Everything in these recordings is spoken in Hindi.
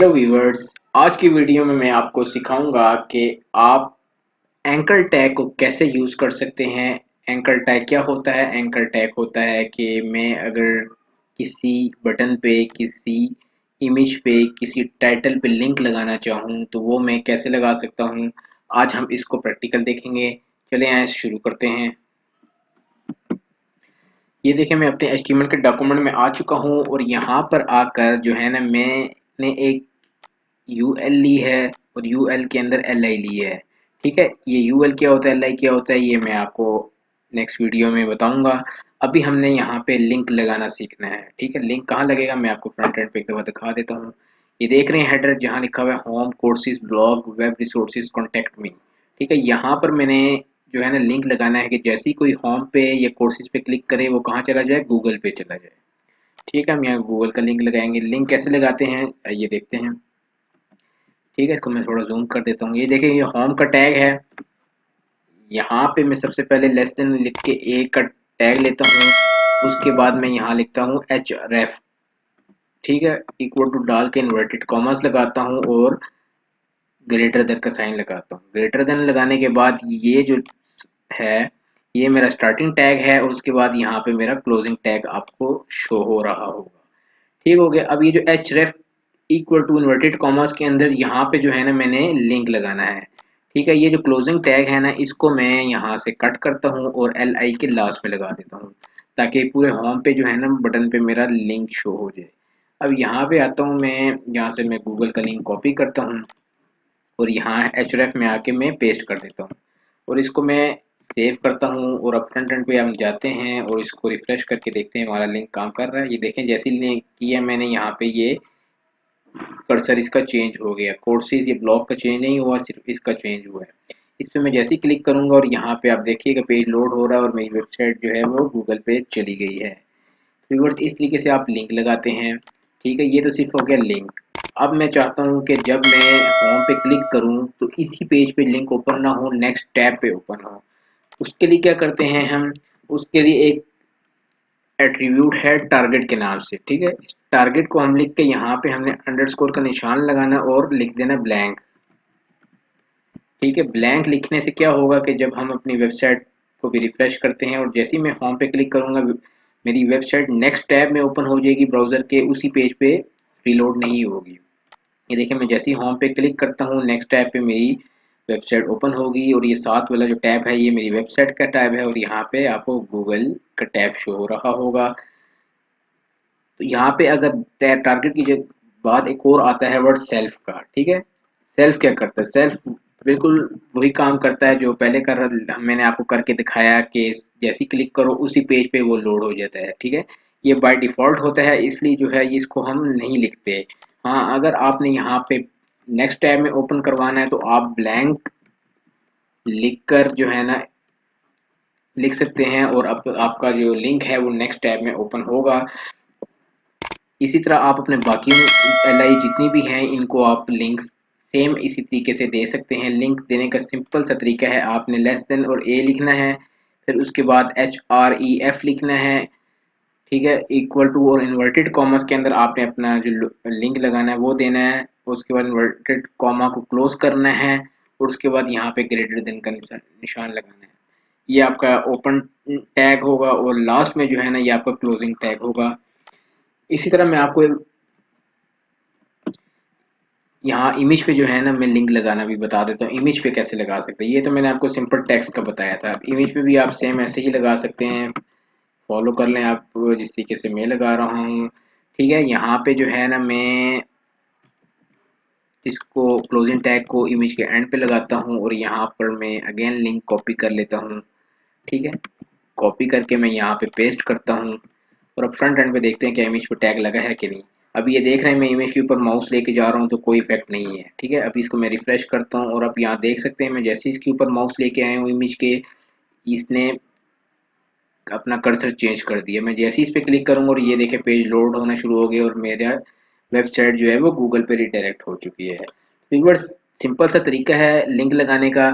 Hello viewers. आज की वीडियो में मैं आपको सिखाऊंगा कि आप एंकर टैग को कैसे यूज़ कर सकते हैं। एंकर टैग क्या होता है? एंकर टैग होता है कि मैं अगर किसी बटन पे, किसी इमेज पे, किसी टाइटल पे लिंक लगाना चाहूँ तो वो मैं कैसे लगा सकता हूँ। आज हम इसको प्रैक्टिकल देखेंगे। चलिए आइए शुरू करते हैं। ये देखिए, मैं अपने एचटीएमएल के डॉक्यूमेंट में आ चुका हूँ और यहाँ पर आकर जो है ना, मैंने एक यूएल ली है और यूएल के अंदर एल आई ली है। ठीक है, ये यूएल क्या होता है, एल आई क्या होता है, ये मैं आपको नेक्स्ट वीडियो में बताऊंगा। अभी हमने यहाँ पे लिंक लगाना सीखना है। ठीक है, लिंक कहाँ लगेगा मैं आपको फ्रंट एंड पे एक दफ़ा दिखा देता हूँ। ये देख रहे हैं हेडर जहाँ लिखा हुआ है home courses blog web resources contact me. ठीक है, यहाँ पर मैंने जो है ना लिंक लगाना है कि जैसे ही कोई होम पे या कोर्सेज पे क्लिक करे वो कहाँ चला जाए, गूगल पे चला जाए। ठीक है, हम यहाँ गूगल का लिंक लगाएंगे। लिंक कैसे लगाते हैं ये देखते हैं। ठीक है, इसको मैं थोड़ा जूम कर देता हूँ। ये देखिए, ये होम का टैग है। यहाँ पे मैं सबसे पहले लेस देन लिख के ए का टैग लेता हूँ। उसके बाद मैं यहाँ लिखता हूँ एच रेफ। ठीक है, इक्वल टू डाल के इन्वर्टेड कॉमर्स लगाता हूँ और ग्रेटर देन का साइन लगाता हूँ। ग्रेटर देन लगाने के बाद ये जो है, ये मेरा स्टार्टिंग टैग है और उसके बाद यहाँ पे मेरा क्लोजिंग टैग आपको शो हो रहा होगा। ठीक हो गया। अब ये जो H ref equal to inverted commas के अंदर यहाँ पे जो है ना मैंने लिंक लगाना है। ठीक है, ये जो क्लोजिंग टैग है ना, इसको मैं यहाँ से कट करता हूँ और एल आई के लास्ट में लगा देता हूँ, ताकि पूरे होम पे जो है ना बटन पे मेरा लिंक शो हो जाए। अब यहाँ पे आता हूँ मैं, यहाँ से मैं गूगल का लिंक कॉपी करता हूँ और यहाँ एच में आके मैं पेस्ट कर देता हूँ और इसको मैं सेव करता हूँ। और अब फ्रंट एंड पे हम जाते हैं और इसको रिफ्रेश करके देखते हैं हमारा लिंक काम कर रहा है। ये देखें, जैसे ही लिंक किया मैंने, यहाँ पे ये कर्सर इसका चेंज हो गया। कोर्सेज ये ब्लॉक का चेंज नहीं हुआ, सिर्फ इसका चेंज हुआ है। इस पे मैं जैसे ही क्लिक करूंगा और यहाँ पे आप देखिएगा पेज लोड हो रहा है और मेरी वेबसाइट जो है वो गूगल पे चली गई है। व्यूअर्स, इस तरीके से आप लिंक लगाते हैं। ठीक है, ये तो सिर्फ हो गया लिंक। अब मैं चाहता हूँ कि जब मैं होम पे क्लिक करूँ तो इसी पेज पे लिंक ओपन ना हो, नेक्स्ट टैब पे ओपन हो। उसके लिए क्या करते हैं हम, उसके लिए एक एट्रीब्यूट है टारगेट के नाम से। ठीक है, इस टारगेट को हम लिख के यहाँ पे हमने अंडरस्कोर का निशान लगाना और लिख देना ब्लैंक। ठीक है, ब्लैंक लिखने से क्या होगा कि जब हम अपनी वेबसाइट को भी रिफ्रेश करते हैं और जैसे ही मैं होम पे क्लिक करूंगा, मेरी वेबसाइट नेक्स्ट टैब में ओपन हो जाएगी, ब्राउजर के उसी पेज पे रीलोड नहीं होगी। ये देखिए, मैं जैसे ही होम पे क्लिक करता हूँ नेक्स्ट टैब पे मेरी वेबसाइट ओपन होगी और ये साथ वाला जो टैब है ये मेरी वेबसाइट का टैब है और यहाँ पे आपको गूगल का टैब शो हो रहा होगा। तो यहाँ पे अगर टारगेट की बाद एक और आता है वर्ड सेल्फ का। ठीक है, सेल्फ क्या करता है? सेल्फ बिल्कुल वही काम करता है जो पहले कर रहा, मैंने आपको करके दिखाया कि जैसे ही क्लिक करो उसी पेज पे वो लोड हो जाता है। ठीक है, ये बाय डिफॉल्ट होता है, इसलिए जो है इसको हम नहीं लिखते। हाँ, अगर आपने यहाँ पे नेक्स्ट टैब में ओपन करवाना है तो आप ब्लैंक लिखकर जो है ना लिख सकते हैं और अब आपका जो लिंक है वो नेक्स्ट टैब में ओपन होगा। इसी तरह आप अपने बाकी एल आई जितनी भी हैं इनको आप लिंक्स सेम इसी तरीके से दे सकते हैं। लिंक देने का सिंपल सा तरीका है, आपने लेस देन और ए लिखना है, फिर उसके बाद एच आर ई एफ लिखना है। ठीक है, इक्वल टू और इन्वर्टेड कॉमर्स के अंदर आपने अपना जो लिंक लगाना है वो देना है। उसके बाद इन्वर्टेड कॉमा को क्लोज करना है और उसके बाद यहाँ पे ग्रेटर देन का निशान लगाना है। ये आपका ओपन टैग होगा और लास्ट में जो है ना ये आपका क्लोजिंग टैग होगा। इसी तरह मैं आपको यहाँ इमेज पे जो है ना मैं लिंक लगाना भी बता देता हूँ। इमेज पे कैसे लगा सकते हैं, ये तो मैंने आपको सिंपल टेक्स्ट का बताया था। इमेज पे भी आप सेम ऐसे ही लगा सकते हैं। फॉलो कर लें आप जिस तरीके से मैं लगा रहा हूँ। ठीक है, यहाँ पे जो है ना मैं इसको क्लोजिंग टैग को इमेज के एंड पे लगाता हूँ और यहाँ पर मैं अगेन लिंक कॉपी कर लेता हूँ। ठीक है, कॉपी करके मैं यहाँ पे पेस्ट करता हूँ और अब फ्रंट एंड पे देखते हैं कि इमेज पे टैग लगा है कि नहीं। अभी ये देख रहे हैं मैं इमेज के ऊपर माउस लेके जा रहा हूँ तो कोई इफेक्ट नहीं है। ठीक है, अभी इसको मैं रिफ्रेश करता हूँ और अब यहाँ देख सकते हैं मैं जैसे ही इसके ऊपर माउस लेके आया हूँ इमेज के, इसने अपना कर्सर चेंज कर दिया। मैं जैसे ही इस पे क्लिक करूंगा और ये देखे पेज लोड होना शुरू हो गया और मेरा वेबसाइट जो है वो गूगल पे रिडायरेक्ट हो चुकी है। व्यूअर्स, सिंपल सा तरीका है लिंक लगाने का।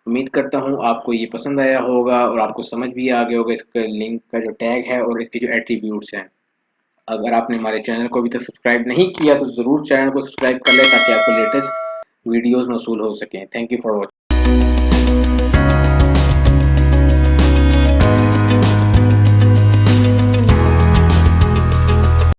उम्मीद करता हूँ आपको ये पसंद आया होगा और आपको समझ भी आ गया होगा इसका लिंक का जो टैग है और इसके जो एट्रीब्यूट्स हैं। अगर आपने हमारे चैनल को अभी तक सब्सक्राइब नहीं किया तो ज़रूर चैनल को सब्सक्राइब कर लें ताकि आपको लेटेस्ट वीडियोस मौसूल हो सकें। Thank you for watching.